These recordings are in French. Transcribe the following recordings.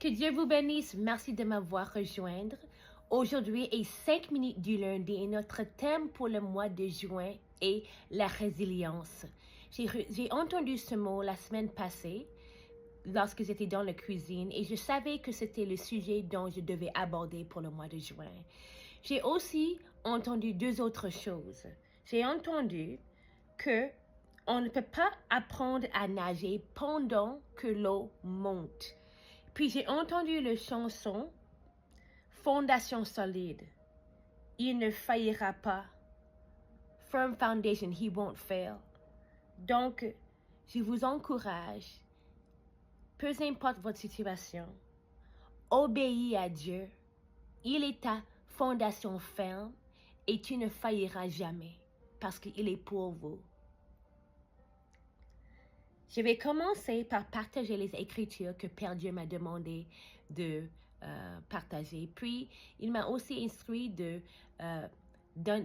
Que Dieu vous bénisse. Merci de m'avoir rejoindre. Aujourd'hui est 5 minutes du lundi et notre thème pour le mois de juin est la résilience. J'ai entendu ce mot la semaine passée lorsque j'étais dans la cuisine et je savais que c'était le sujet dont je devais aborder pour le mois de juin. J'ai aussi entendu deux autres choses. J'ai entendu que on ne peut pas apprendre à nager pendant que l'eau monte. Puis j'ai entendu la chanson Fondation solide. Il ne faillira pas. Firm foundation, he won't fail. Donc, je vous encourage, peu importe votre situation, obéis à Dieu. Il est ta fondation ferme et tu ne failliras jamais parce qu'il est pour vous. Je vais commencer par partager les Écritures que Père Dieu m'a demandé de partager. Puis, il m'a aussi instruit de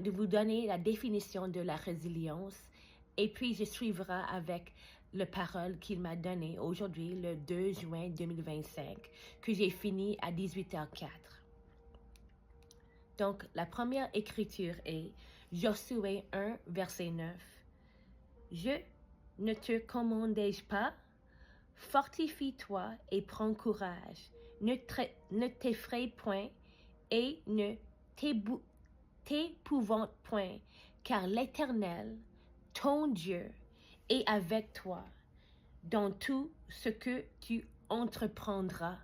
vous donner la définition de la résilience. Et puis, je suivrai avec la parole qu'il m'a donnée aujourd'hui, le 2 juin 2025, que j'ai fini à 18h04. Donc, la première Écriture est Josué 1, verset 9. Ne te commandai-je pas? Fortifie-toi et prends courage. Ne t'effraie point et ne t'épouvante point, car l'Éternel, ton Dieu, est avec toi dans tout ce que tu entreprendras.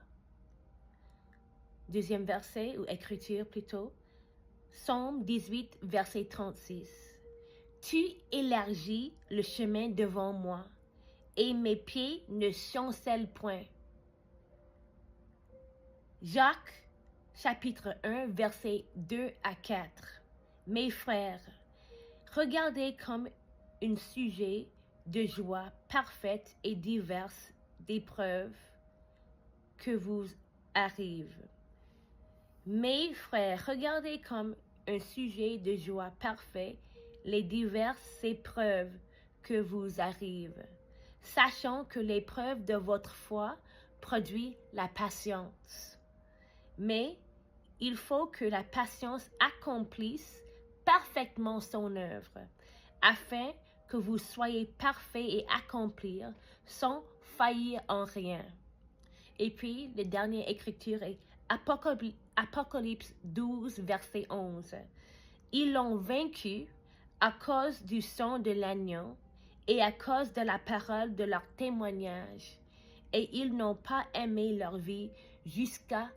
Deuxième verset, ou écriture plutôt, Psaume 18, verset 36. Tu élargis le chemin devant moi, et mes pieds ne chancellent point. Jacques, chapitre 1, versets 2 à 4. Mes frères, regardez comme un sujet de joie parfaite et diverses d'épreuves que vous arrivent. Mes frères, regardez comme un sujet de joie parfait les diverses épreuves que vous arrivent, sachant que l'épreuve de votre foi produit la patience. Mais il faut que la patience accomplisse parfaitement son œuvre, afin que vous soyez parfaits et accomplis sans faillir en rien. Et puis, la dernière écriture est Apocalypse 12, verset 11. Ils l'ont vaincu à cause du sang de l'agneau et à cause de la parole de leur témoignage, et ils n'ont pas aimé leur vie jusqu'à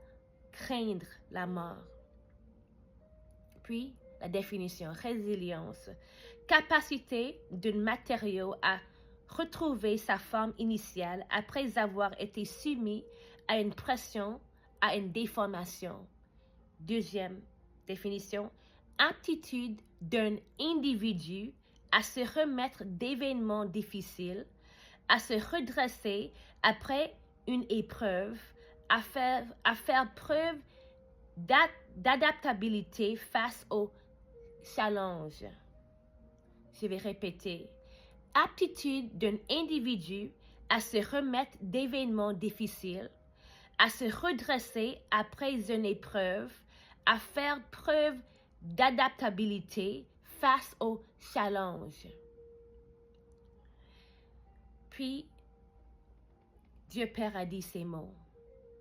craindre la mort. Puis, la définition, résilience, capacité d'un matériau à retrouver sa forme initiale après avoir été soumis à une pression, à une déformation. Deuxième définition, aptitude d'un individu à se remettre d'événements difficiles, à se redresser après une épreuve, à faire preuve d'adaptabilité face aux challenges. Je vais répéter. Aptitude d'un individu à se remettre d'événements difficiles, à se redresser après une épreuve, à faire preuve d'adaptabilité face aux challenges. Puis, Dieu Père a dit ces mots.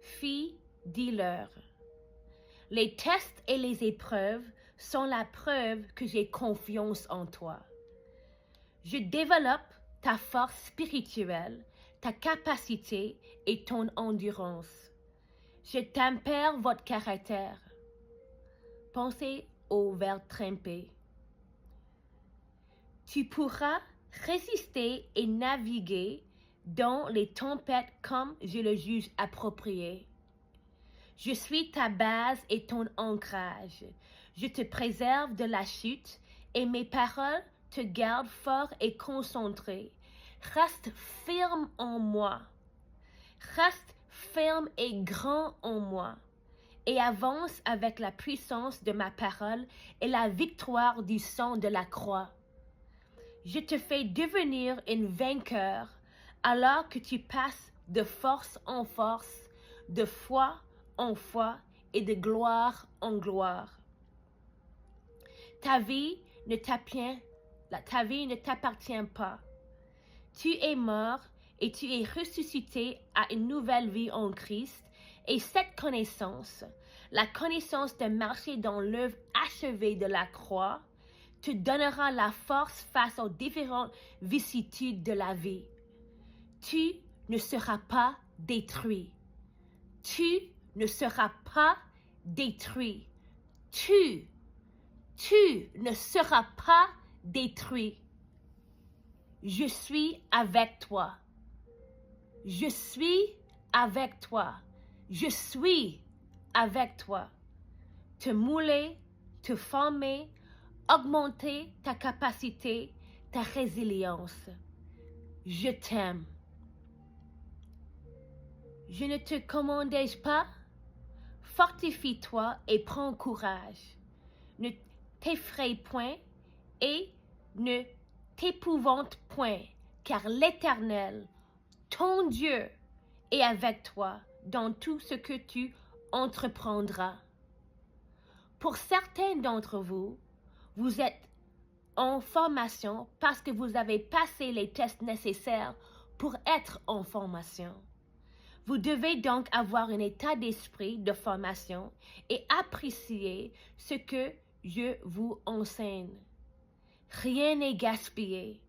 Fille, dis-leur, les tests et les épreuves sont la preuve que j'ai confiance en toi. Je développe ta force spirituelle, ta capacité et ton endurance. Je tempère votre caractère. Pensez au verbe tremper. Tu pourras résister et naviguer dans les tempêtes comme je le juge approprié. Je suis ta base et ton ancrage. Je te préserve de la chute et mes paroles te gardent fort et concentré. Reste ferme en moi. Reste ferme et grand en moi. Et avance avec la puissance de ma parole et la victoire du sang de la croix. Je te fais devenir un vainqueur alors que tu passes de force en force, de foi en foi et de gloire en gloire. Ta vie ne t'appartient pas. Tu es mort et tu es ressuscité à une nouvelle vie en Christ, et cette connaissance, la connaissance de marcher dans l'œuvre achevée de la croix, te donnera la force face aux différentes vicissitudes de la vie. Tu ne seras pas détruit. Tu ne seras pas détruit. Tu ne seras pas détruit. Je suis avec toi. Je suis avec toi. Je suis avec toi. Te mouler, te former, augmenter ta capacité, ta résilience. Je t'aime. Je ne te commandais-je pas? Fortifie-toi et prends courage. Ne t'effraie point et ne t'épouvante point, car l'Éternel, ton Dieu, est avec toi dans tout ce que tu entreprendras. Pour certains d'entre vous, vous êtes en formation parce que vous avez passé les tests nécessaires pour être en formation. Vous devez donc avoir un état d'esprit de formation et apprécier ce que je vous enseigne. Rien n'est gaspillé.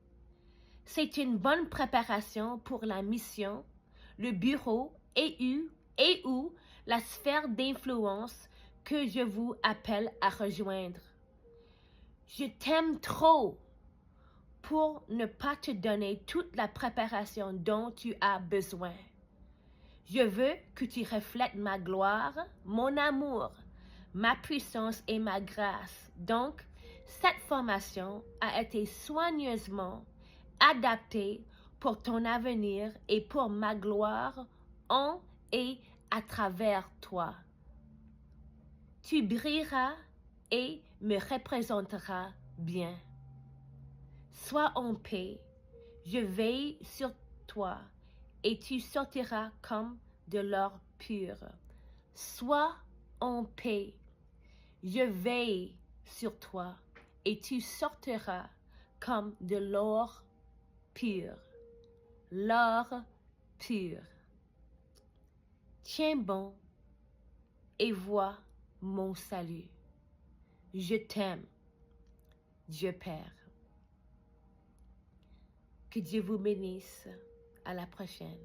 C'est une bonne préparation pour la mission, le bureau et ou la sphère d'influence que je vous appelle à rejoindre. Je t'aime trop pour ne pas te donner toute la préparation dont tu as besoin. Je veux que tu reflètes ma gloire, mon amour, ma puissance et ma grâce. Donc, cette formation a été soigneusement adaptée pour ton avenir et pour ma gloire en et à travers toi. Tu brilleras et me représenteras bien. Sois en paix, je veille sur toi et tu sortiras comme de l'or pur. Sois en paix, je veille sur toi et tu sortiras comme de l'or pur. L'or pur. Tiens bon et vois mon salut. Je t'aime, Dieu Père. Que Dieu vous bénisse. À la prochaine.